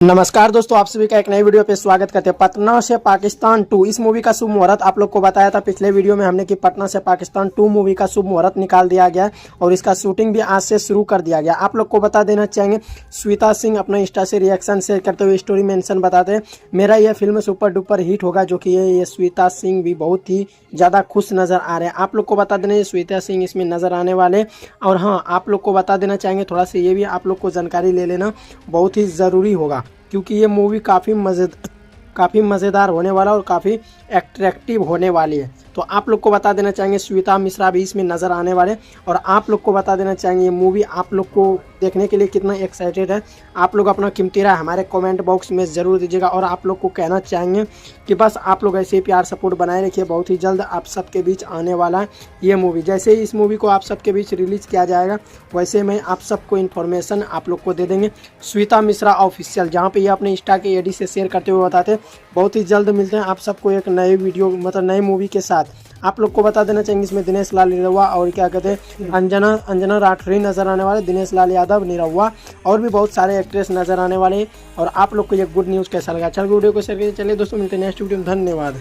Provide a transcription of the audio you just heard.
नमस्कार दोस्तों, आप सभी का एक नई वीडियो पे स्वागत करते हैं। पटना से पाकिस्तान 2 इस मूवी का शुभ मुहूर्त आप लोग को बताया था पिछले वीडियो में हमने कि पटना से पाकिस्तान 2 मूवी का शुभ मुहूर्त निकाल दिया गया है और इसका शूटिंग भी आज से शुरू कर दिया गया। आप लोग को बता देना चाहेंगे, श्वेता सिंह अपना इंस्टा से रिएक्शन शेयर करते हुए स्टोरी मेंशन बताते हैं, मेरा यह फिल्म सुपर डुपर हिट होगा। जो कि ये श्वेता सिंह भी बहुत ही ज़्यादा खुश नज़र आ रहे हैं। आप लोग को बता देना ये श्वेता सिंह इसमें नज़र आने वाले। और हाँ, आप लोग को बता देना चाहेंगे, थोड़ा सा ये भी आप लोग को जानकारी ले लेना बहुत ही ज़रूरी होगा, क्योंकि ये मूवी काफ़ी मज़ेदार होने वाला और काफ़ी एट्रैक्टिव होने वाली है। तो आप लोग को बता देना चाहेंगे श्वेता मिश्रा भी इसमें नज़र आने वाले। और आप लोग को बता देना चाहेंगे ये मूवी आप लोग को देखने के लिए कितना एक्साइटेड है। आप लोग अपना कीमती राय हमारे कमेंट बॉक्स में ज़रूर दीजिएगा। और आप लोग को कहना चाहेंगे कि बस आप लोग ऐसे ही प्यार सपोर्ट बनाए रखिए। बहुत ही जल्द आप सबके बीच आने वाला है ये मूवी। जैसे ही इस मूवी को आप सबके बीच रिलीज़ किया जाएगा, वैसे में आप सबको इन्फॉर्मेशन आप लोग को दे देंगे। श्वेता मिश्रा ऑफिशियल, जहाँ पे ये अपने इंस्टा के आईडी से शेयर करते हुए बताते हैं। बहुत ही जल्द मिलते हैं आप सबको एक नए वीडियो नई मूवी के साथ। आप लोग को बता देना चाहेंगे इसमें दिनेश लाल निरहुआ और क्या कहते हैं अंजना राठौरी नजर आने वाले, दिनेश लाल यादव, निरहुआ और भी बहुत सारे एक्ट्रेस नजर आने वाले हैं। और आप लोग को ये गुड न्यूज़ कैसा लगा? चल वीडियो को शेयर कीजिए। चलिए दोस्तों, मिलते हैं नेक्स्ट वीडियो में। धन्यवाद।